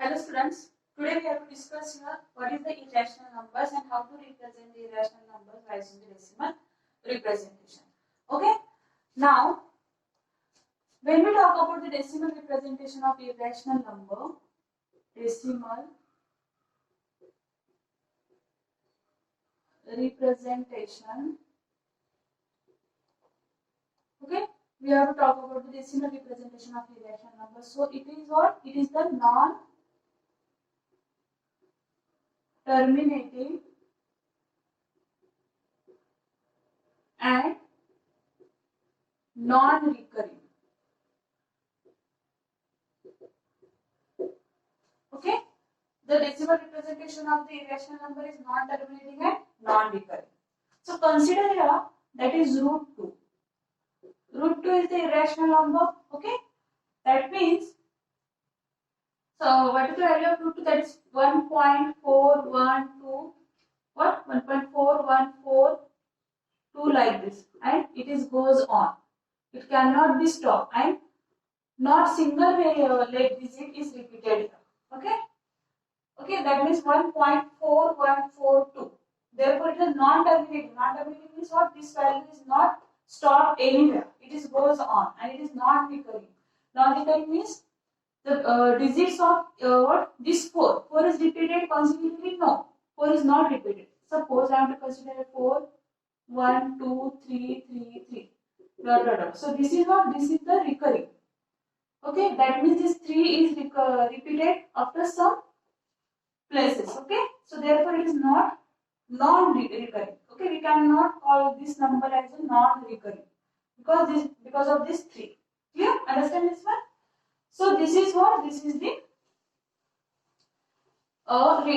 Hello students, today we have to discuss here what is the irrational numbers and how to represent the irrational numbers by using the decimal representation. Okay, now when we talk about the decimal representation of irrational number, decimal representation, okay, we have to talk about the decimal representation of irrational numbers. So it is what? It is the non-terminating and non-recurring. Okay, the decimal representation of the irrational number is non-terminating and non-recurring. So consider here that is root 2. Root 2 is the irrational number. Okay, that means, so what is the value of root 2? That is 1.412, what? 1.4142 like this, and it is goes on. It cannot be stopped, and not single digit is repeated here. Okay. Okay, that means 1.4142. Therefore, it is non-terminating. Non-terminating means what? This value is not stopped anywhere. It is goes on, and it is non-recurring. Non-recurring means the digits of what? This 4. 4 is repeated consecutively? No. 4 is not repeated. Suppose I am to consider 4, 1, 2, 3, 3, 3. Dot, dot, dot. So this is what? This is the recurring. Okay, that means this 3 is repeated after some places. Okay, so therefore it is not non-recurring. Okay, we cannot call this number as a non-recurring because of this 3. Clear? Understand this one? So this is what? This is the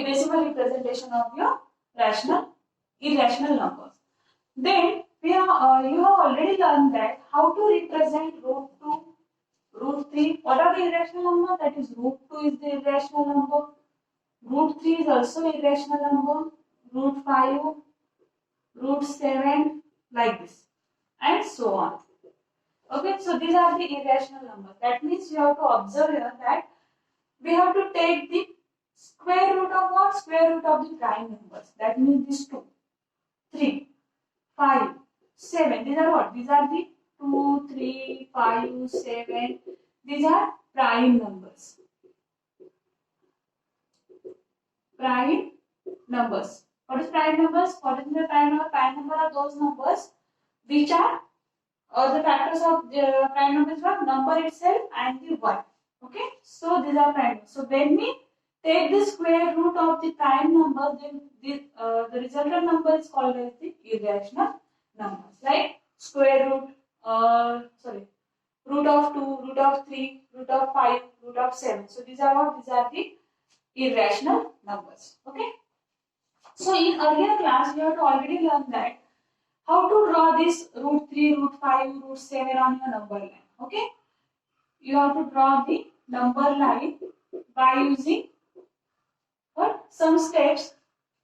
decimal representation of your irrational numbers. Then you have already learned that how to represent root 2, root 3. What are the irrational numbers? That is root 2 is the irrational number. Root 3 is also irrational number. Root 5, root 7, like this, and so on. Okay, so these are the irrational numbers. That means you have to observe here that we have to take the square root of what? Square root of the prime numbers. That means these 2, 3, 5, 7. These are what? These are the 2, 3, 5, 7. These are prime numbers. Prime numbers. What is prime numbers? What is the prime number? Prime number are those numbers which are the factors of the prime numbers are number itself and the 1. Okay, so these are prime. So when we take the square root of the prime number, then the resultant number is called as the irrational numbers. Like square root, root of 2, root of 3, root of 5, root of 7. So these are what? These are the irrational numbers. Okay. So in earlier class, we have already learned that how to draw this root 3, root 5, root 7 on your number line. Okay. You have to draw the number line by using what? Some steps.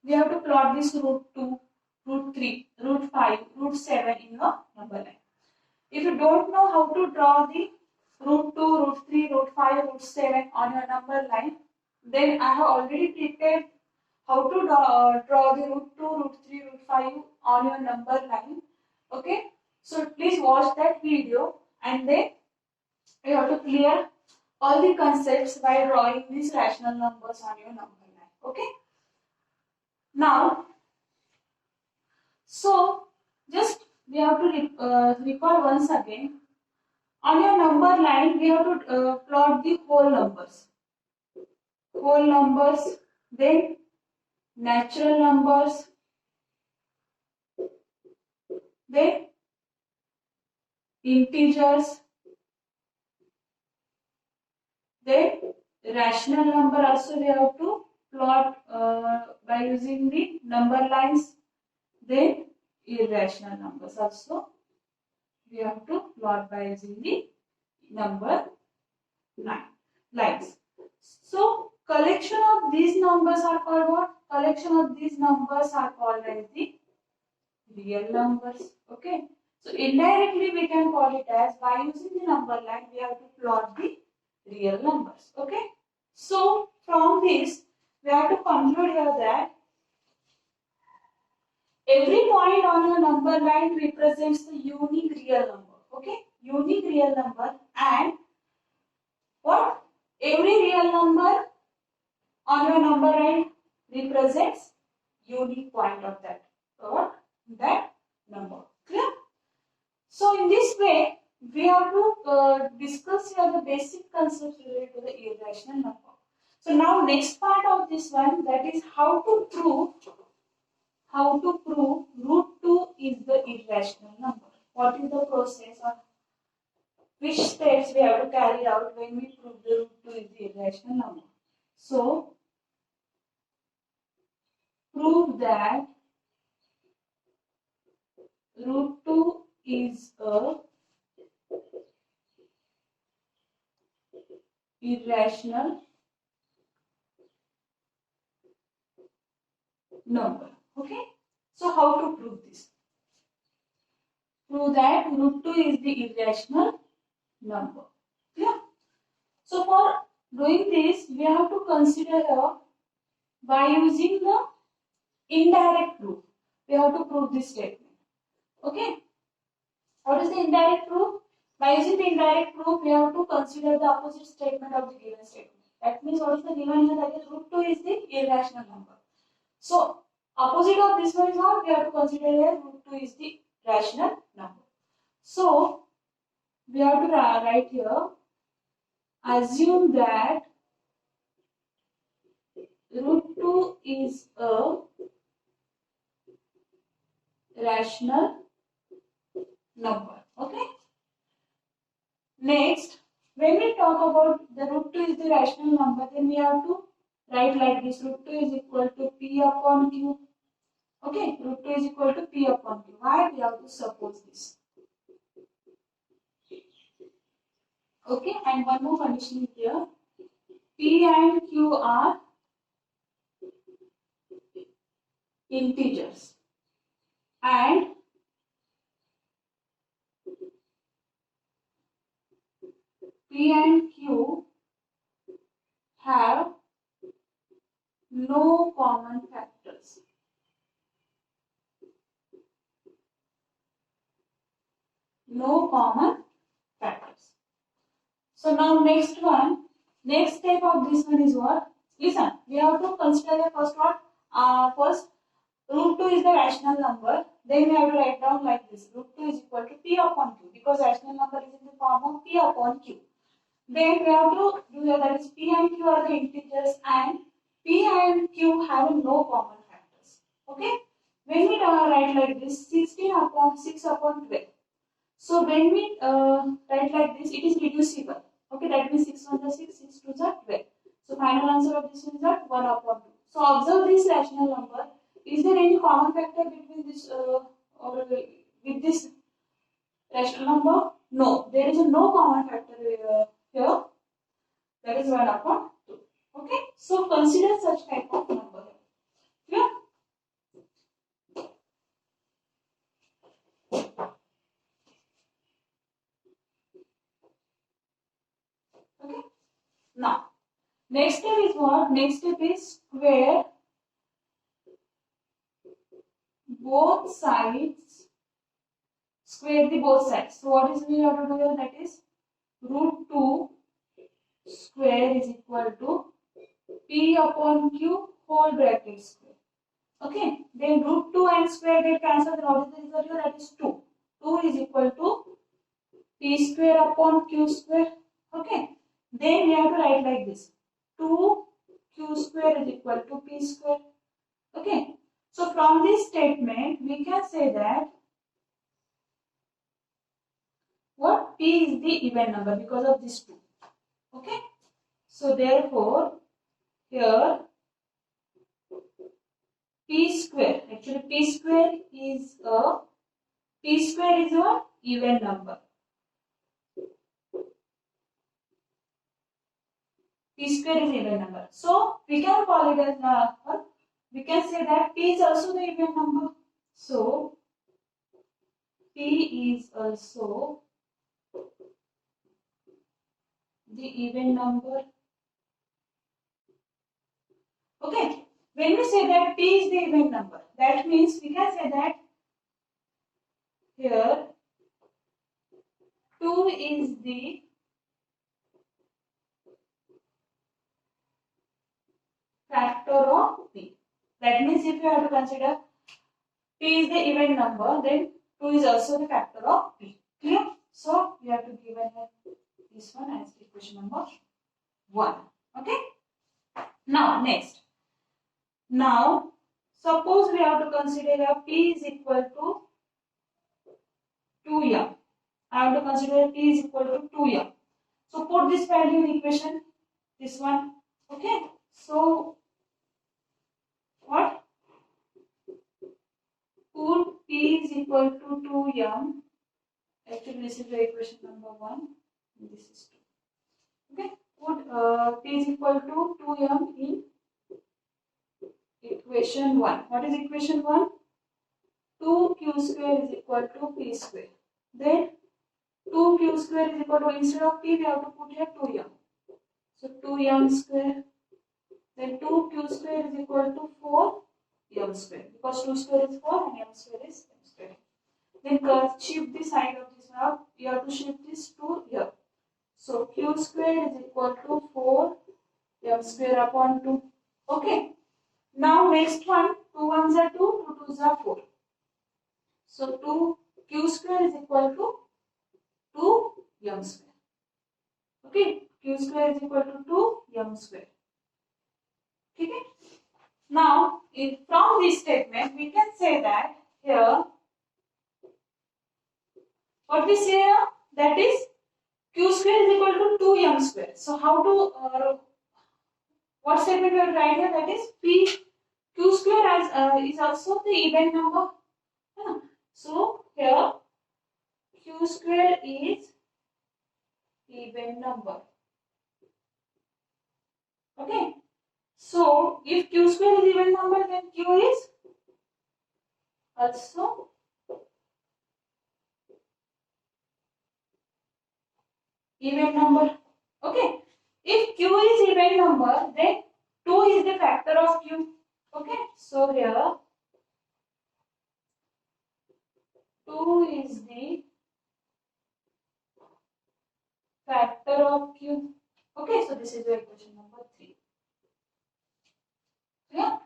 We have to plot this root 2, root 3, root 5, root 7 in your number line. If you don't know how to draw the root 2, root 3, root 5, root 7 on your number line, then I have already prepared how to draw the root 2, root 3, root 5 on your number line. Okay, so please watch that video and then you have to clear all the concepts by drawing these rational numbers on your number line. Okay, now, so just we have to recall once again. On your number line, we have to plot the whole numbers. Whole numbers, then natural numbers, then integers, then rational number also we have to plot by using the number lines, then irrational numbers also we have to plot by using the number lines. So collection of these numbers are called what? Collection of these numbers are called as the real numbers. Okay. So indirectly we can call it as, by using the number line, we have to plot the real numbers. Okay. So from this, we have to conclude here that every point on your number line represents the unique real number. Okay, unique real number, and what? Every real number on your number line represents unique point of that number. Clear? So in this way, we have to discuss here the basic concepts related to the irrational number. So now next part of this one, that is how to prove root 2 is the irrational number. What is the process or which steps we have to carry out when we prove the root 2 is the irrational number? So prove that root 2 is a irrational number. Okay. So how to prove this? Prove that root 2 is the irrational number. Yeah. So for doing this, we have to consider here by using the indirect proof. We have to prove this statement. Okay. What is the indirect proof? By using the indirect proof, we have to consider the opposite statement of the given statement. That means what is the given here? That is root 2 is the irrational number. So opposite of this one is what? We have to consider here root 2 is the rational number. So we have to write here, assume that root 2 is a rational number. Okay. Next, when we talk about the root 2 is the rational number, then we have to write like this: root 2 is equal to P upon Q. Okay, root 2 is equal to P upon Q. Why? We have to suppose this. Okay, and one more condition here. P and Q are integers, and P and Q have no common factors. No common factors. So now next step of this one is what? Listen, we have to consider the first what? First, root 2 is the rational number. Then we have to write down like this: root 2 is equal to P upon Q, because rational number is in the form of P upon Q. Then we have to do here, that is P and Q are the integers, and P and Q have no common factors. Okay? When we write like this, 16 upon 6 upon 12. So when we write like this, it is reducible. Okay, that means 6 1 is 6, 6 2 is 12. So final answer of this one is that 1 upon 2. So observe this rational number. Is there any common factor between this or with this rational number? No, there is no common factor here. That is 1 upon 2. Okay, so consider such type of number. Clear? Okay. Now, next step is what? Next step is square both sides. Square the both sides. So what is we have to do here? That is root 2 square is equal to P upon Q whole bracket square. Okay. Then root 2 and square get cancelled. Then what is the result here? That is 2. 2 is equal to P square upon Q square. Okay. Then we have to write like this: 2 Q square is equal to P square. Okay. So from this statement, we can say that what? P is the even number because of this 2. Okay. So therefore, here P square, actually P square is a even number. P square is even number. So we can call it as we can say that P is also the even number. So P is also the even number. Okay. When we say that p is the even number, that means we can say that here 2 is the factor of p. That means if you have to consider p is the even number, then 2 is also the factor of p. Clear? So you have to give this one as equation number 1. Okay. Now next. Now suppose we have to consider a p is equal to 2m. I have to consider p is equal to 2m. So put this value in equation, this one. Okay. So what? Put p is equal to 2m. Actually, this is the equation number 1. And this is 2. Okay. Put p is equal to 2m in equation 1. What is equation 1? 2q square is equal to p square. Then 2q square is equal to, instead of p we have to put here 2m. So 2m square. Then 2q square is equal to 4m square. Because 2 square is 4 and m square is m square. Then shift the side of this now. You have to shift this to here. So q square is equal to 4m square upon 2. Okay. Now next one, 2 ones are 2, 2 twos are 4. So 2q square is equal to 2m square. Okay, q square is equal to 2m square. Okay. Now from this statement we can say that here what we say here, that is q square is equal to 2m square. So how to what statement we have to write here, that is p q square as is also the even number. So here q square is even number. Okay. So if q square is even number, then q is also even number. Okay. If q is even number, then 2 is the factor of q. Okay. So here 2 is the factor of q. Okay. So this is your equation number 3. Yeah.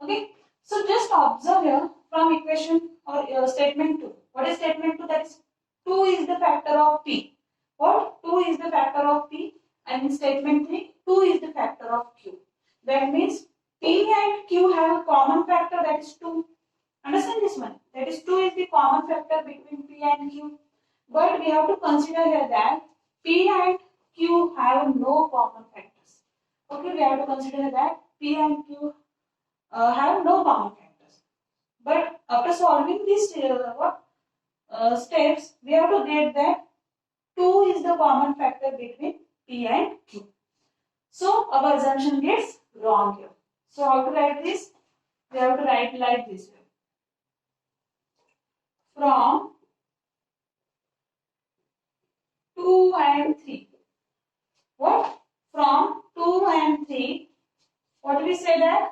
Okay. So just observe here from equation or statement 2. What is statement 2? That is 2 is the factor of p. What? 2 is the factor of p. And in statement 3, 2 is the factor of q. That means p and q have a common factor, that is 2. Understand this one? That is 2 is the common factor between p and q. But we have to consider here that p and q have no common factors. Okay, we have to consider that p and q have no common factors. But after solving these steps, we have to get that 2 is the common factor between p and q. So our assumption gets wrong here. So how to write this? We have to write like this way. From 2 and 3. What? From 2 and 3. What do we say that?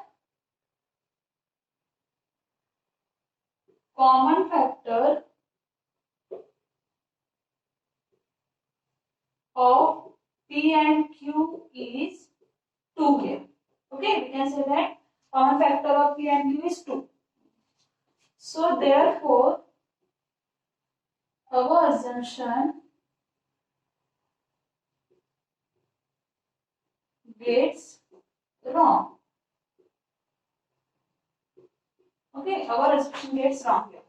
Common factor of p and q is 2 here. Okay, we can say that common factor of p and q is 2. So therefore, our assumption gets wrong. Okay, our assumption gets wrong here.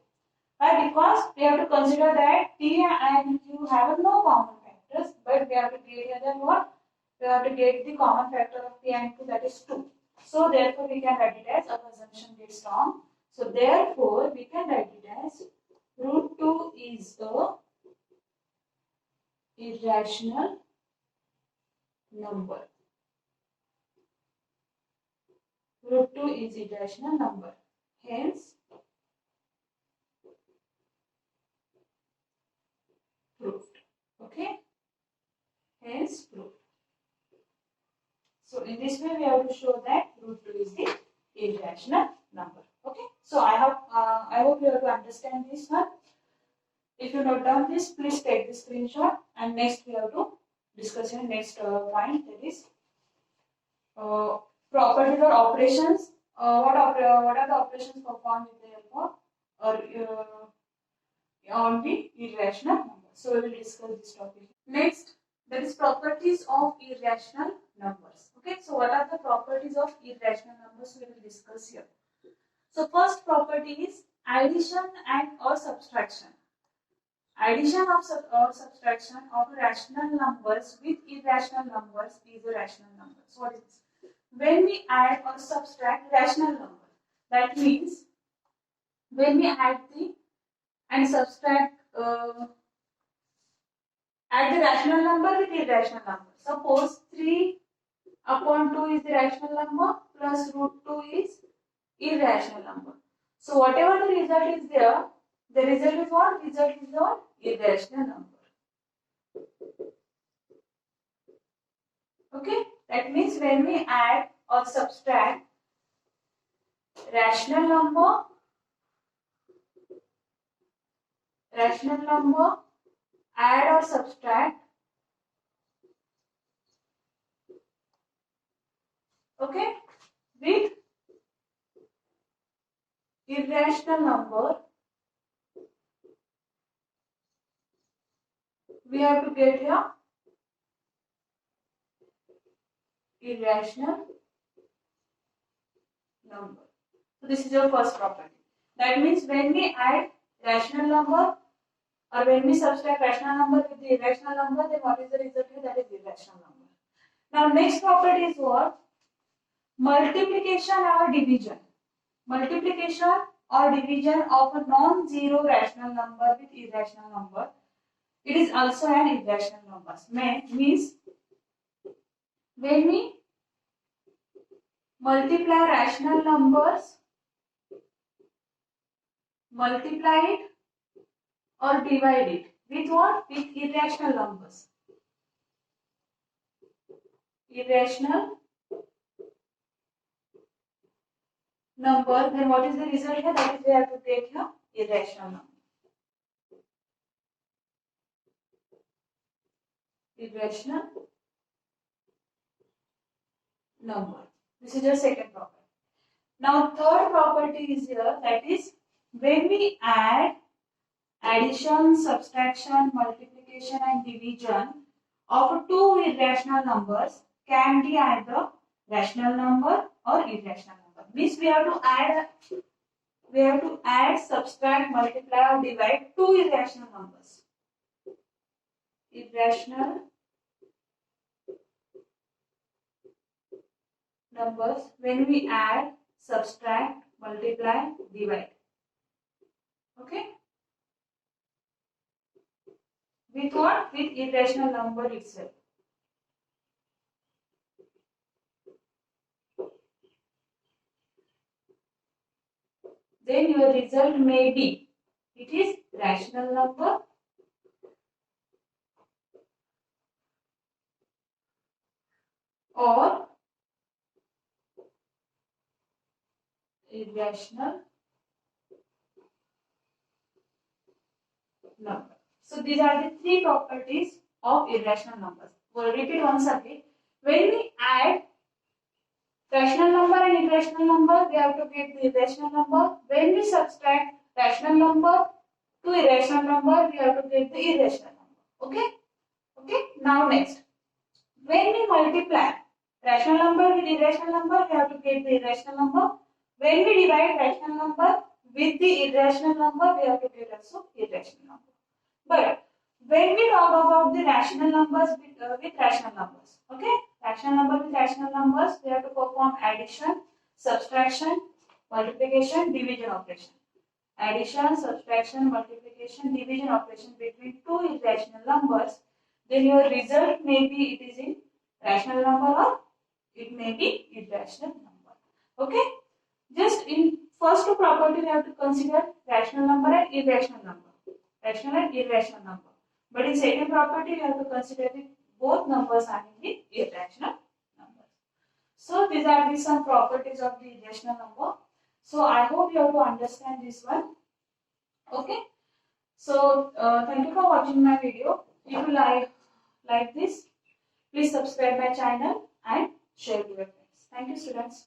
Why? Because we have to consider that p and q have no common factors, but we have to get here that what? We have to get the common factor of p and q, that is 2. So therefore we can write it as our assumption gets wrong. So therefore we can write it as root 2 is a irrational number. Root 2 is irrational number. Hence proved. Okay. Hence proved. So in this way, we have to show that root 2 is the irrational number. Okay. So I hope you have to understand this one. If you note down this, please take the screenshot. And next, we have to discuss the next point, that is properties or operations. What are the operations performed with the help of or on the irrational number? So we will discuss this topic. Next, that is properties of irrational numbers. Okay, so what are the properties of irrational numbers? We will discuss here. So first property is addition and or subtraction. Addition or subtraction of rational numbers with irrational numbers is a rational number. So what is this? When we add or subtract rational number, that means when we add the and subtract add the rational number with irrational number. Suppose 3 upon 2 is the rational number plus root 2 is irrational number. So whatever the result is there, the result is what? Result is the irrational number. Okay, that means when we add or subtract rational number, add or subtract, okay, with irrational number, we have to get here irrational number. So this is your first property. That means when we add rational number or when we subtract rational number with the irrational number, then what is the result here? That is irrational number. Now next property is what? Multiplication or division. Multiplication or division of a non-zero rational number with irrational number. It is also an irrational number. Means when we multiply rational numbers, multiply it or divide it with what? With irrational numbers. Irrational number, then what is the result here? That is we have to take here irrational number. Irrational number. This is your second property. Now third property is here, that is when we add addition, subtraction, multiplication and division of two irrational numbers can be either rational number or irrational number. Means we have to add, subtract, multiply or divide two irrational numbers. Irrational numbers when we add, subtract, multiply, divide. Okay? With what? With irrational number itself. Then your result may be, it is rational number or irrational number. So these are the three properties of irrational numbers. We'll repeat once again. When we add rational number and irrational number, we have to get the irrational number. When we subtract rational number to irrational number, we have to get the irrational number. Okay? Okay? Now next. When we multiply rational number with irrational number, we have to get the irrational number. When we divide rational number with the irrational number, we have to get also irrational number. But when we talk about the rational numbers with rational numbers, okay? Rational number with rational numbers, we have to perform addition, subtraction, multiplication, division operation. Addition, subtraction, multiplication, division operation between two irrational numbers. Then your result may be it is in rational number or it may be irrational number. Okay? Just in first two property we have to consider rational number and irrational number. Rational and irrational number. But in second property we have to consider the both numbers are in the irrational numbers. So these are the some properties of the irrational number. So I hope you have to understand this one. Okay. So thank you for watching my video. If you like this, please subscribe my channel and share to your friends. Thank you, students.